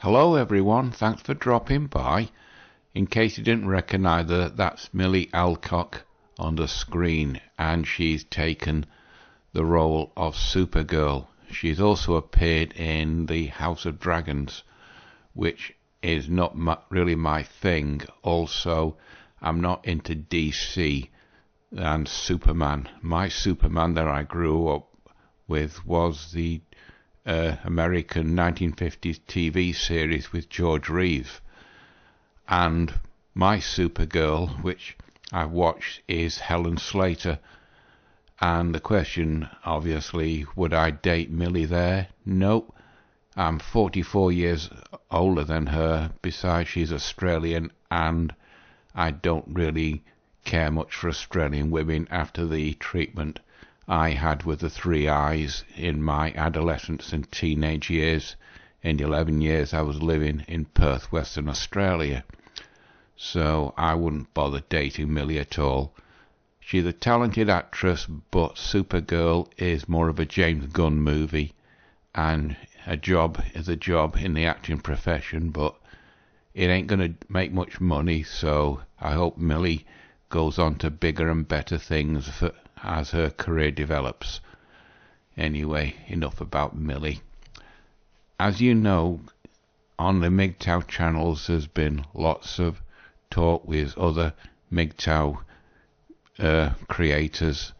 Hello everyone, thanks for dropping by. In case you didn't recognise her, that's Millie Alcock on the screen, and she's taken the role of Supergirl. She's also appeared in the House of Dragons, which is not really my thing. Also, I'm not into DC and Superman. My Superman that I grew up with was the American 1950s TV series with George Reeves, and my Supergirl, which I've watched, is Helen Slater. And the question, obviously, would I date Millie there? No, I'm 44 years older than her. Besides, she's Australian, and I don't really care much for Australian women after the treatment I had with the 3 eyes in my adolescence and teenage years. In the 11 years I was living in Perth, Western Australia. So I wouldn't bother dating Millie at all. She's a talented actress, but Supergirl is more of a James Gunn movie, and a job is a job in the acting profession, but it ain't going to make much money, so I hope Millie goes on to bigger and better things as her career develops. Anyway, enough about Millie. As you know, on the MGTOW channels there's been lots of talk with other MGTOW creators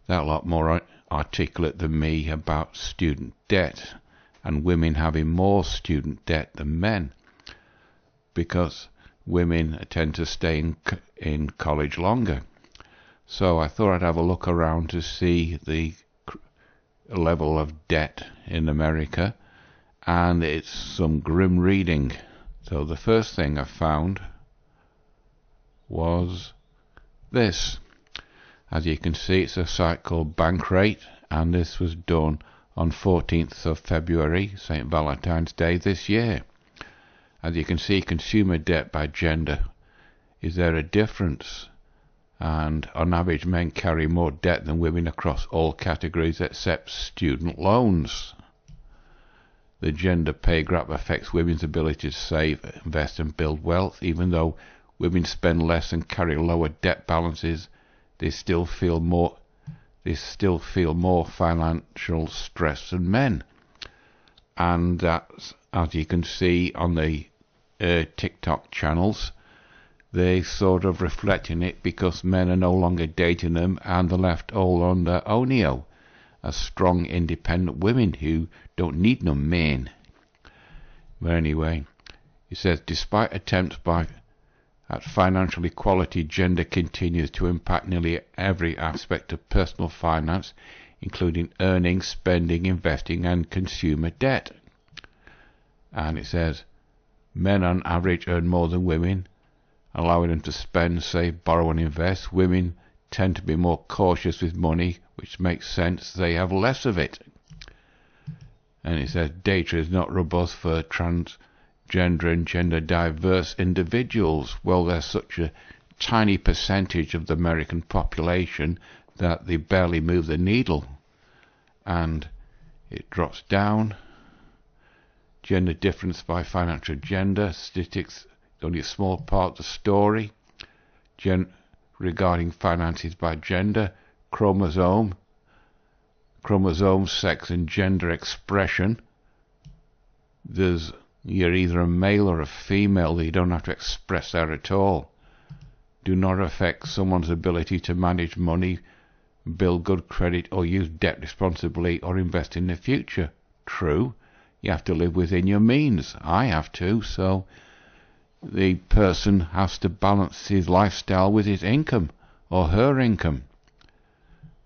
that are a lot more articulate than me about student debt and women having more student debt than men, because women tend to stay in college longer. So I thought I'd have a look around to see the level of debt in America, and it's some grim reading. So the first thing I found was this. As you can see, it's a site called Bankrate, and this was done on 14th of February, St. Valentine's Day this year. As you can see, consumer debt by gender. Is there a difference? And on average, men carry more debt than women across all categories except student loans. The gender pay gap affects women's ability to save, invest and build wealth. Even though women spend less and carry lower debt balances, they still feel more financial stress than men. And that's, as you can see on the TikTok channels, they sort of reflecting it, because men are no longer dating them and they're left all under Onio as strong independent women who don't need no men. But anyway, it says despite attempts at financial equality, gender continues to impact nearly every aspect of personal finance, including earning, spending, investing and consumer debt. And it says men on average earn more than women, allowing them to spend, save, borrow and invest. Women tend to be more cautious with money, which makes sense, they have less of it. And it says data is not robust for transgender and gender diverse individuals. Well, there's such a tiny percentage of the American population that they barely move the needle. And it drops down. Gender difference by financial gender. Statistics only a small part of the story. Regarding finances by gender, chromosome, sex and gender expression. You're either a male or a female. You don't have to express that at all. Do not affect someone's ability to manage money, build good credit or use debt responsibly or invest in the future. True, you have to live within your means. I have to, so the person has to balance his lifestyle with his income or her income.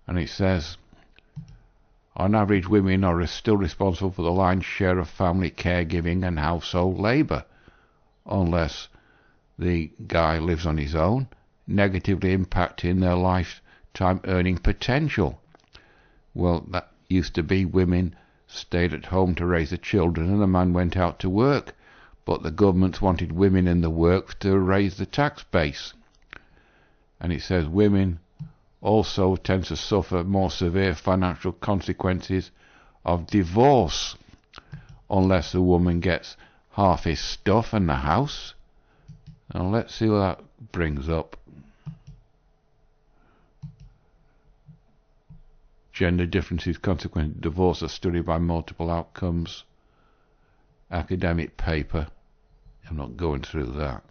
And it says on average women are still responsible for the lion's share of family caregiving and household labour, unless the guy lives on his own, negatively impacting their lifetime earning potential. Well, that used to be women stayed at home to raise the children and the man went out to work, but the government wanted women in the work to raise the tax base. And it says women also tend to suffer more severe financial consequences of divorce unless the woman gets half his stuff and the house. Now let's see what that brings up. Gender differences consequent divorce, a study by multiple outcomes. Academic paper. I'm not going through that.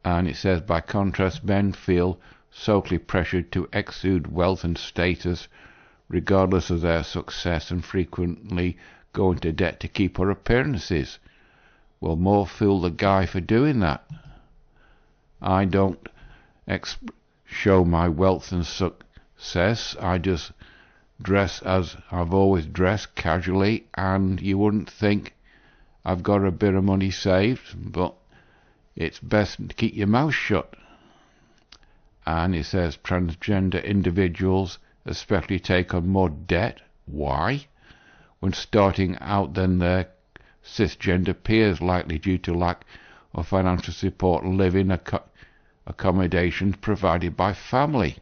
And it says, by contrast, men feel socially pressured to exude wealth and status regardless of their success, and frequently go into debt to keep up appearances. Well, more fool the guy for doing that. I don't show my wealth and success. I just dress as I've always dressed, casually, and you wouldn't think I've got a bit of money saved, but it's best to keep your mouth shut. And it says transgender individuals especially take on more debt. Why? When starting out than their cisgender peers, likely due to lack of financial support and living accommodations provided by family.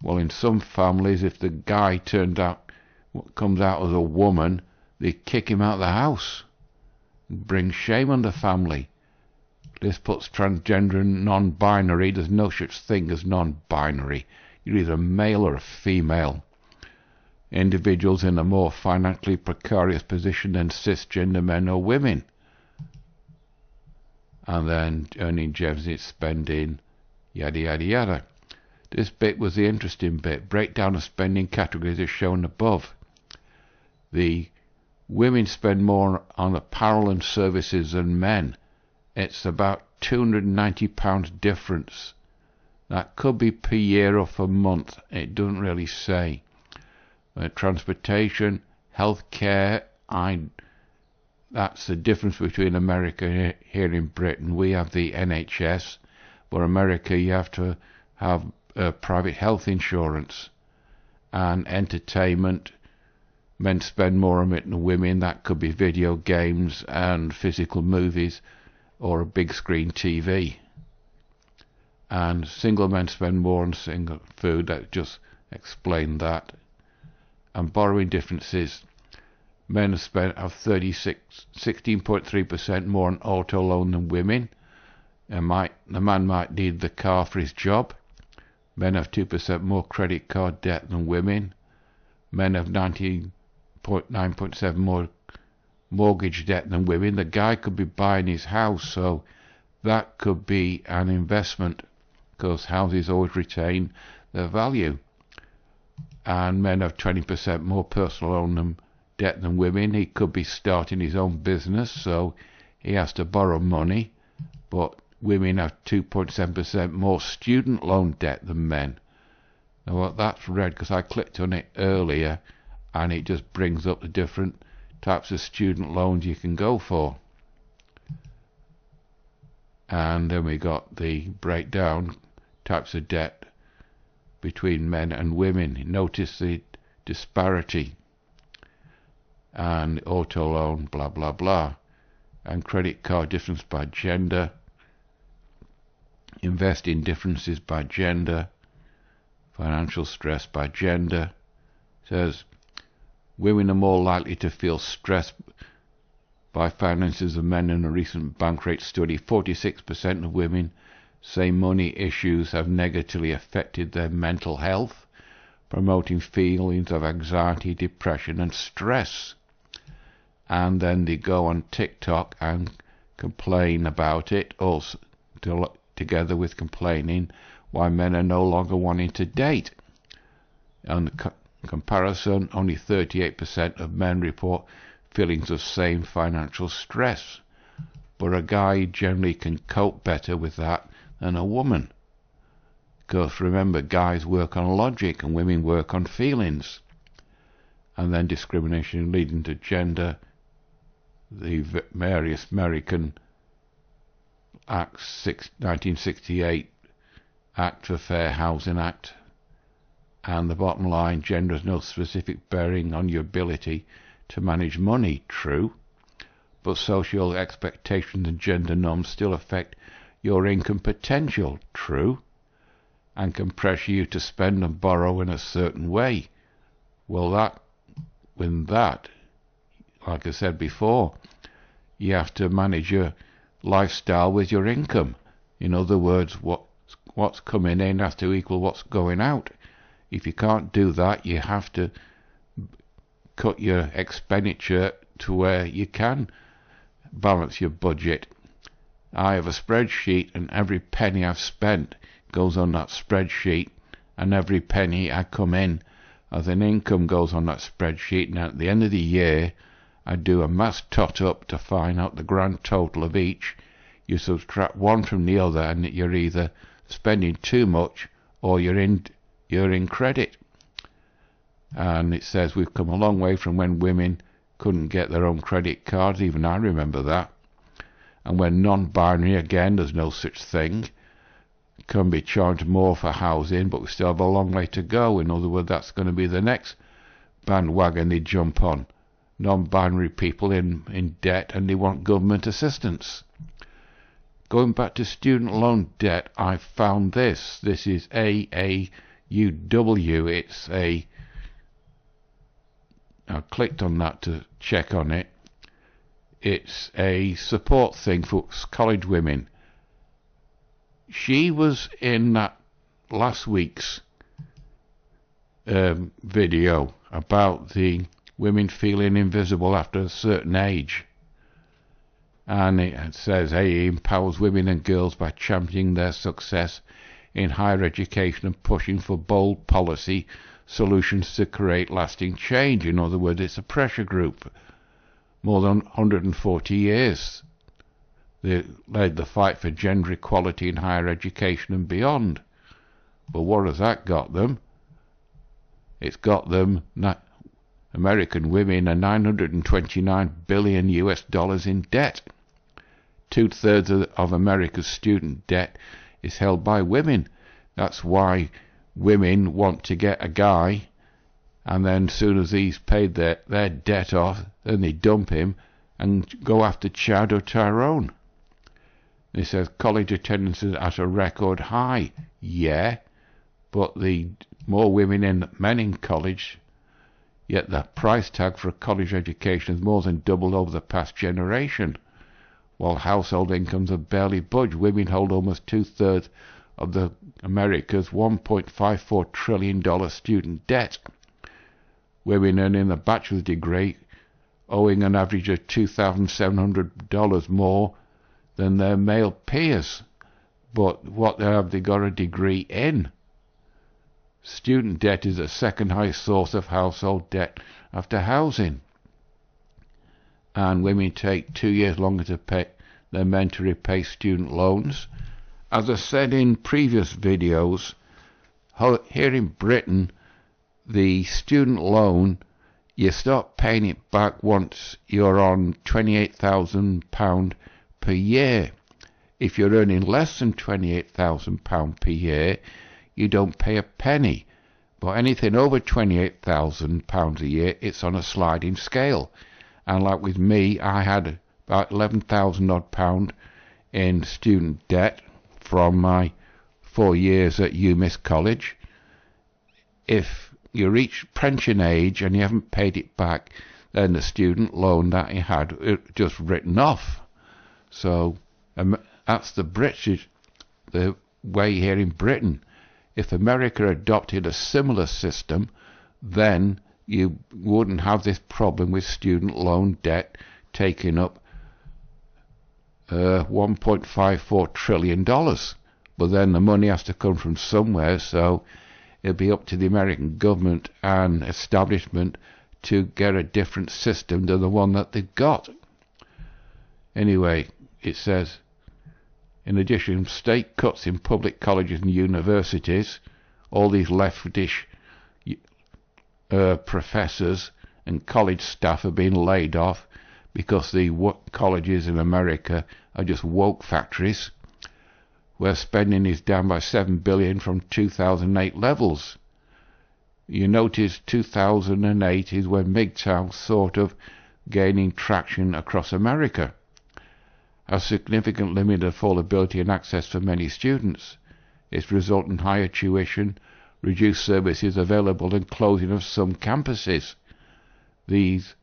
Well, in some families, if the guy comes out as a woman, they kick him out of the house. Bring shame on the family. This puts transgender and non-binary. There's no such thing as non-binary. You're either a male or a female. Individuals in a more financially precarious position than cisgender men or women. And then earning deficit spending, yada yada yada. This bit was the interesting bit. Breakdown of spending categories is shown above. The women spend more on apparel and services than men. It's about £290 difference. That could be per year or per month. It doesn't really say. Transportation, healthcare, that's the difference between America here in Britain. We have the NHS, but America you have to have private health insurance. And entertainment, men spend more on it than women. That could be video games and physical movies or a big screen TV. And single men spend more on single food. That just explained that. And borrowing differences. Men have 16.3% more on auto loan than women. The man might need the car for his job. Men have 2% more credit card debt than women. Men have 19.7% more mortgage debt than women. The guy could be buying his house, so that could be an investment, because houses always retain their value. And men have 20% more personal loan debt than women. He could be starting his own business, so he has to borrow money. But women have 2.7% more student loan debt than men. Now that's red because I clicked on it earlier, and it just brings up the different types of student loans you can go for. And then we got the breakdown types of debt between men and women. Notice the disparity. And auto loan, blah blah blah. And credit card difference by gender. Investing differences by gender. Financial stress by gender. It says women are more likely to feel stressed by finances than men. In a recent Bankrate study, 46% of women say money issues have negatively affected their mental health, promoting feelings of anxiety, depression and stress. And then they go on TikTok and complain about it, also together with complaining why men are no longer wanting to date. On comparison, only 38% of men report feelings of same financial stress, but a guy generally can cope better with that than a woman. Because remember, guys work on logic and women work on feelings. And then discrimination leading to gender, the various American Acts, 1968 Act for Fair Housing Act. And the bottom line, gender has no specific bearing on your ability to manage money, true, but social expectations and gender norms still affect your income potential, true, and can pressure you to spend and borrow in a certain way. Well, that like I said before, you have to manage your lifestyle with your income. In other words, what's coming in has to equal what's going out. If you can't do that, you have to cut your expenditure to where you can balance your budget. I have a spreadsheet, and every penny I've spent goes on that spreadsheet, and every penny I come in as an income goes on that spreadsheet, and at the end of the year I do a mass tot up to find out the grand total of each. You subtract one from the other, and you're either spending too much or you're in credit. And it says we've come a long way from when women couldn't get their own credit cards. Even I remember that. And when non-binary, again, there's no such thing, can be charged more for housing, but we still have a long way to go. In other words, that's going to be the next bandwagon they jump on. Non-binary people in debt, and they want government assistance. Going back to student loan debt, I found this. This is AAUW. I clicked on that to check on it. It's a support thing for college women. She was in that last week's video about the women feeling invisible after a certain age. And it says AA empowers women and girls by championing their success in higher education and pushing for bold policy solutions to create lasting change. In other words, it's a pressure group. More than 140 years they led the fight for gender equality in higher education and beyond. But what has that got them? It's got them, American women, are $929 billion in debt. 2/3 of America's student debt is held by women. That's why women want to get a guy, and then as soon as he's paid their debt off, then they dump him and go after Chad or Tyrone. It says college attendance is at a record high. Yeah, but the more women than men in college, yet the price tag for a college education has more than doubled over the past generation. While household incomes have barely budged, women hold almost 2/3 of America's $1.54 trillion student debt. Women earning a bachelor's degree owing an average of $2,700 more than their male peers. But what have they got a degree in? Student debt is the second highest source of household debt after housing. And women take 2 years longer to pay than men to repay student loans. As I said in previous videos, here in Britain, the student loan, you start paying it back once you're on £28,000 per year. If you're earning less than £28,000 per year, you don't pay a penny. But anything over £28,000 a year, it's on a sliding scale. And like with me, I had about £11,000 odd in student debt from my 4 years at UMIS College. If you reach pension age and you haven't paid it back, then the student loan that you had just written off. So that's the way here in Britain. If America adopted a similar system, then you wouldn't have this problem with student loan debt taking up $1.54 trillion. But then the money has to come from somewhere, so it'll be up to the American government and establishment to get a different system than the one that they've got. Anyway, it says, in addition, state cuts in public colleges and universities, all these leftish professors and college staff are being laid off because the colleges in America are just woke factories, where spending is down by $7 billion from 2008 levels. You notice 2008 is when MGTOW sort of gaining traction across America. A significant limit of affordability and access for many students. It's resulted in higher tuition, reduced services available, and closing of some campuses. These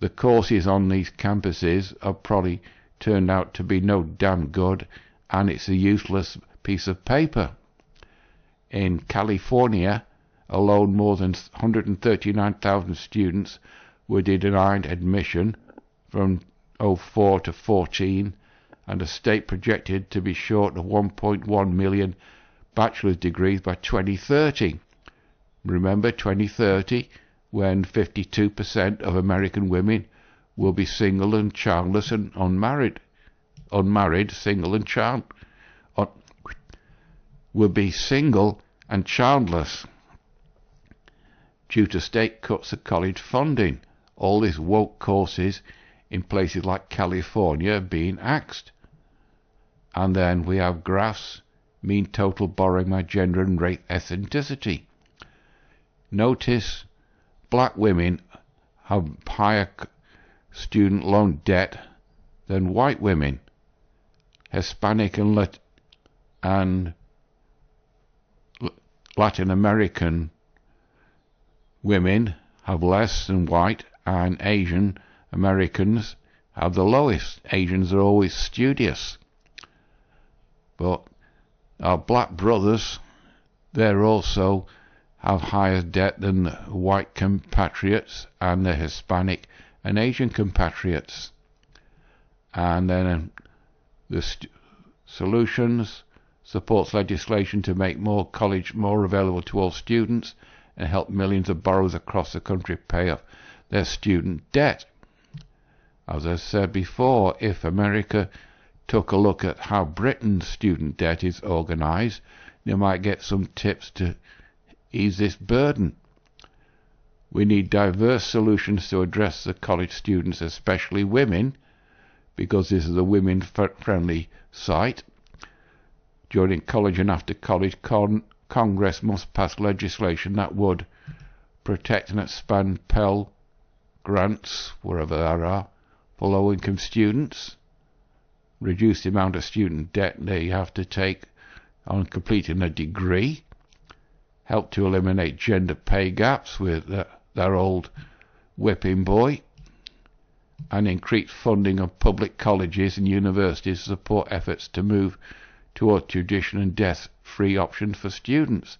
the courses on these campuses have probably turned out to be no damn good, and it's a useless piece of paper. In California alone, more than 139,000 students were denied admission from 04 to 14, and the state projected to be short of 1.1 million bachelor's degrees by 2030. Remember 2030, when 52% of American women will be single and childless and unmarried, single and child, will be single and childless due to state cuts of college funding. All these woke courses in places like California being axed. And then we have graphs, mean total borrowing by gender and race ethnicity. Notice black women have higher student loan debt than white women. Hispanic and Latin American women have less than white, and Asian Americans have the lowest. Asians are always studious. But our black brothers, they also have higher debt than white compatriots and the Hispanic and Asian compatriots. And then the solutions supports legislation to make more college more available to all students and help millions of borrowers across the country pay off their student debt. As I said before, if America took a look at how Britain's student debt is organised, they might get some tips to ease this burden. We need diverse solutions to address the college students, especially women, because this is a women-friendly site. During college and after college, Congress must pass legislation that would protect and expand Pell Grants, wherever there are, for low-income students, reduce the amount of student debt they have to take on completing a degree, help to eliminate gender pay gaps with their old whipping boy, and increase funding of public colleges and universities to support efforts to move toward tuition and debt-free options for students.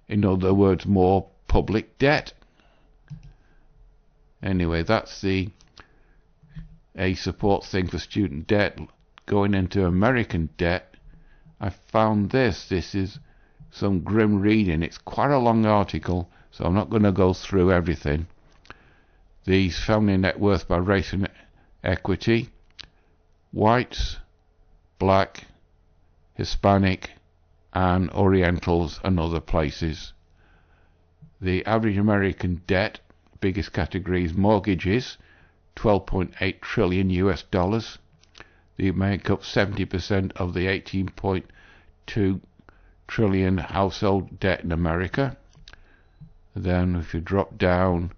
In other words, more public debt. Anyway, that's a support thing for student debt. Going into American debt, I found this. This is some grim reading. It's quite a long article, so I'm not going to go through everything. The family net worth by race and equity: whites, black, Hispanic, and Orientals and other places. The average American debt, biggest category is mortgages, $12.8 trillion US. They make up 70% of the 18.2 trillion household debt in America. Then if you drop down,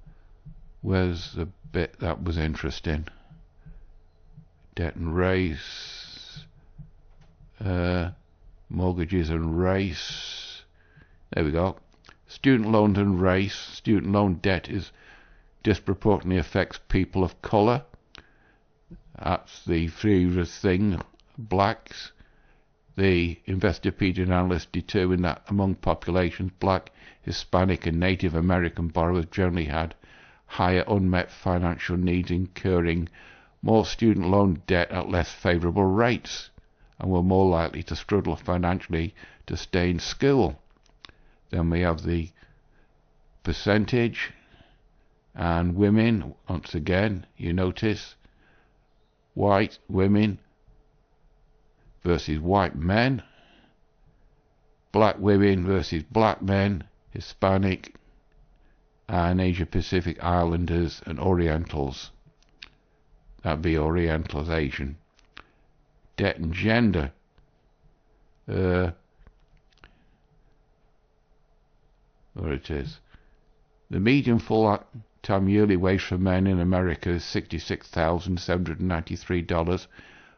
where's the bit that was interesting? Debt and race, mortgages and race. There we go. Student loans and race. Student loan debt is disproportionately affects people of colour. That's the previous thing. Blacks. The investigative analysts determined that among populations, black, Hispanic and Native American borrowers generally had higher unmet financial needs, incurring more student loan debt at less favourable rates, and were more likely to struggle financially to stay in school. Then we have the percentage, and women, once again, you notice, white women versus white men, black women versus black men, Hispanic and Asia Pacific Islanders and Orientals. That'd be Orientals, Asian. Debt and gender. Where it is. The median full-time yearly wage for men in America is $66,793.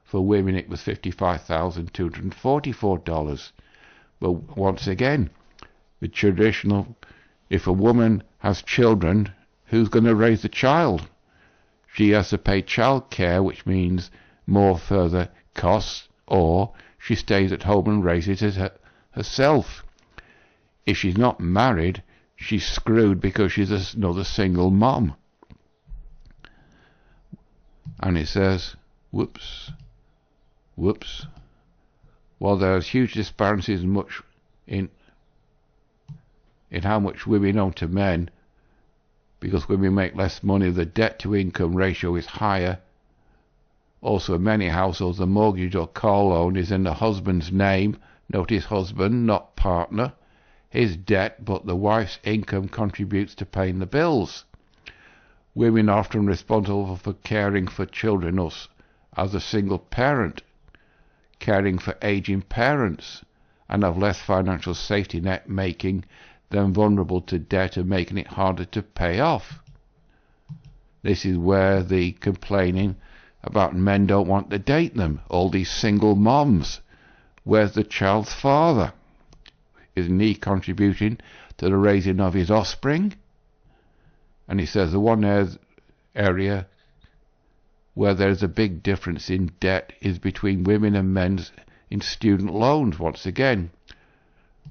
For women it was $55,244. But once again, the traditional, if a woman has children, who's going to raise the child? she has to pay child care, which means more further costs, or she stays at home and raises it herself. If she's not married, she's screwed because she's another single mom. And it says, whoops. While there's huge disparities in how much women owe to men, because women make less money, the debt-to-income ratio is higher. Also, in many households, the mortgage or car loan is in the husband's name. Notice husband, not partner. His debt, but the wife's income contributes to paying the bills. Women are often responsible for caring for children as a single parent, caring for aging parents, and have less financial safety net, making them vulnerable to debt and making it harder to pay off. This is where the complaining about men don't want to date them, all these single moms. Where's the child's father? Isn't he contributing to the raising of his offspring? And he says the one area where there's a big difference in debt is between women and men in student loans. Once again,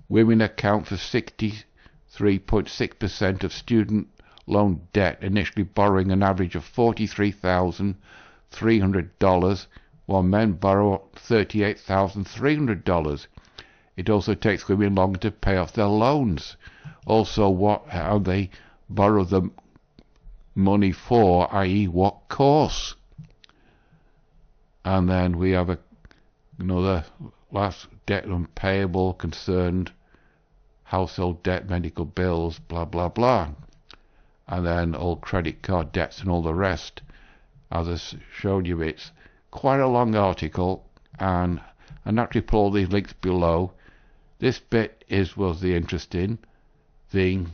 women account for 63.6% of student loan debt, initially borrowing an average of $43,300, while men borrow $38,300. It also takes women longer to pay off their loans. Also, how they borrow the money for, i.e., what course. And then we have another last debt unpayable concerned household debt, medical bills, blah blah blah, and then all credit card debts and all the rest. As I showed you, it's quite a long article, and I naturally put all these links below. This bit was the interesting. The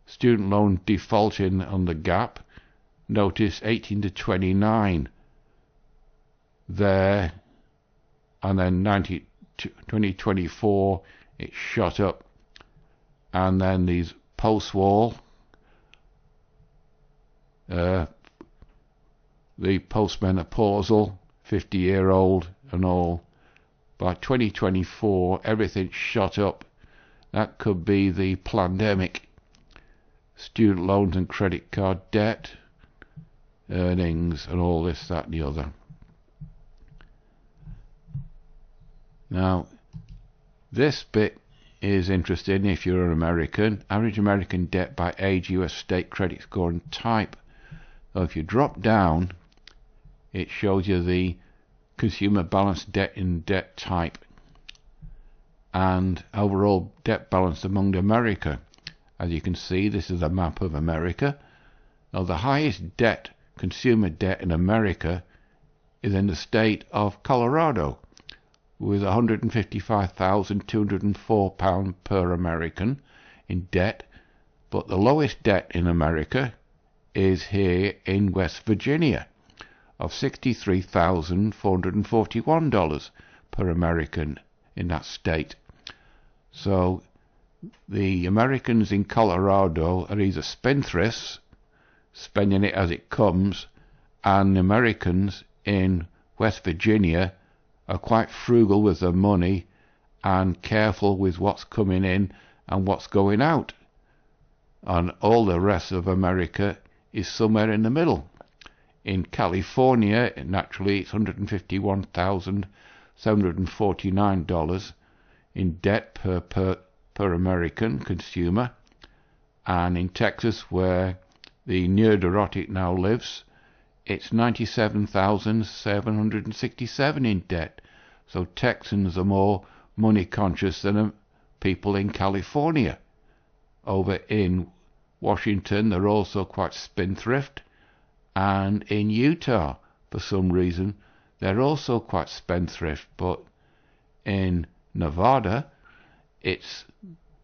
student loan defaulting on the gap. Notice 18 to 29 there, and then 2024 it shot up, and then these post-war, the postmenopausal, 50-year-old and all. By 2024 everything shot up. That could be the pandemic. Student loans and credit card debt, earnings and all this, that and the other. Now, this bit is interesting if you're an American. Average American debt by age, US state credit score and type. So if you drop down, it shows you the consumer balance debt in debt type and overall debt balance among America. As you can see, this is a map of America. Now, the highest debt, consumer debt in America, is in the state of Colorado, with £155,204 per American in debt. But the lowest debt in America is here in West Virginia, of $63,441 per American in that state. So the Americans in Colorado are either spendthrifts, spending it as it comes, and Americans in West Virginia are quite frugal with their money and careful with what's coming in and what's going out. And all the rest of America is somewhere in the middle. In California, naturally, it's $151,749 in debt per American consumer. And in Texas, where the neurotic now lives, it's $97,767 in debt. So Texans are more money conscious than people in California. Over in Washington, they're also quite spendthrift. And in Utah, for some reason, they're also quite spendthrift. But in Nevada,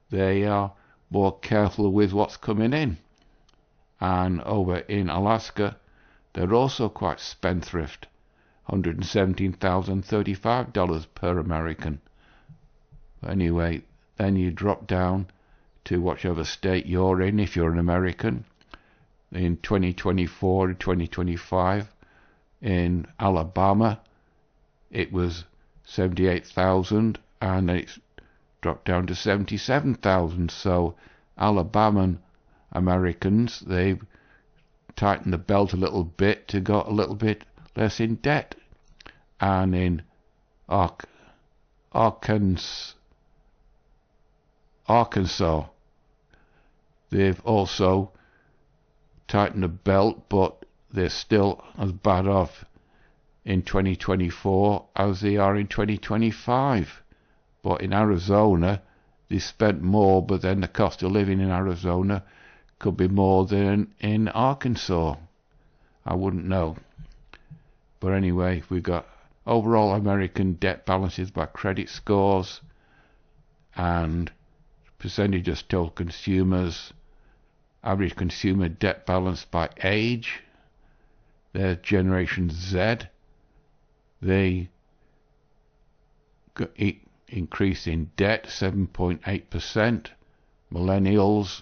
they are more careful with what's coming in. And over in Alaska, they're also quite spendthrift, $117,035 per American. Anyway, then you drop down to whichever state you're in if you're an American, in 2024 and 2025. In Alabama, it was 78,000, and it's dropped down to 77,000. So Alabama Americans, they've tightened the belt a little bit to go a little bit less in debt. And in Arkansas, they've also tightened the belt, but they're still as bad off in 2024 as they are in 2025. But in Arizona, they spent more, but then the cost of living in Arizona could be more than in Arkansas. I wouldn't know. But anyway, we've got overall American debt balances by credit scores and percentage of total consumers, average consumer debt balance by age. There's Generation Z. They increase in debt 7.8%. Millennials,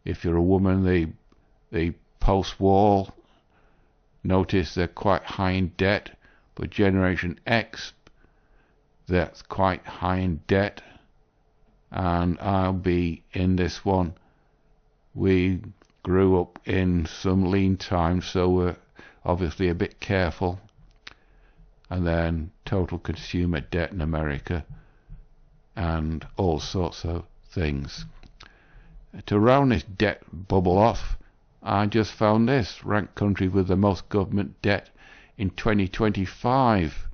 if you're a woman, they post-war, notice they're quite high in debt. But Generation X, that's quite high in debt. And I'll be in this one. We grew up in some lean times, so we're obviously a bit careful. And then total consumer debt in America and all sorts of things. To round this debt bubble off, I just found this: ranked country with the most government debt in 2025,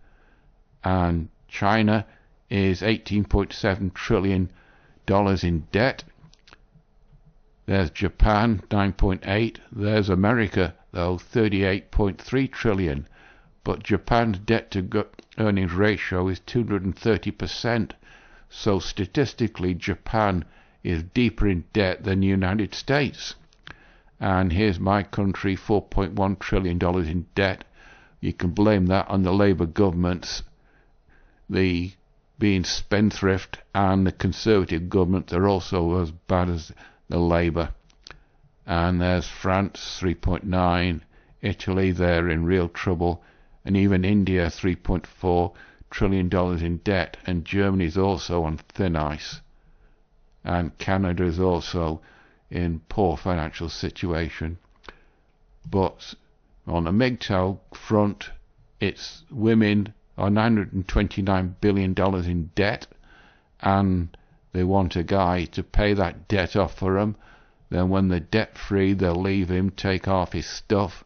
and China is $18.7 trillion in debt. There's Japan, 9.8. There's America, though, 38.3 trillion. But Japan's debt to earnings ratio is 230%. So statistically, Japan is deeper in debt than the United States. And here's my country, $4.1 trillion in debt. You can blame that on the Labour governments, the being spendthrift, and the Conservative government are also as bad as the Labour. And there's France, 3.9, Italy, they're in real trouble, and even India, $3.4 trillion in debt, and Germany's also on thin ice, and Canada is also in poor financial situation. But on the MGTOW front, it's women are $929 billion in debt, and they want a guy to pay that debt off for them. Then when they're debt free, they'll leave him, take half his stuff,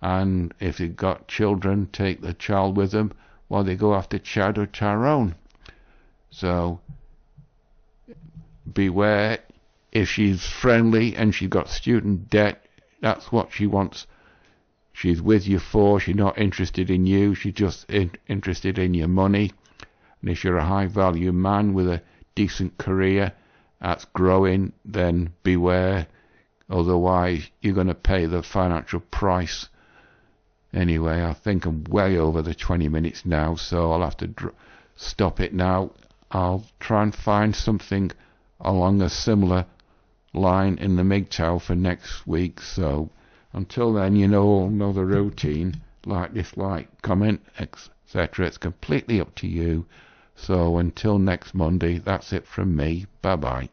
and if they've got children, take the child with them while they go after Chad or Tyrone. So beware. If she's friendly and she's got student debt, that's what she wants. She's with you for. She's not interested in you. She's just interested in your money. And if you're a high value man with a decent career that's growing, then beware. Otherwise, you're going to pay the financial price. Anyway, I think I'm way over the 20 minutes now, so I'll have to stop it now. I'll try and find something along a similar line in the MGTOW for next week. So until then, you all know the routine. Like, dislike, comment, etc. It's completely up to you. So until next Monday, that's it from me. Bye bye.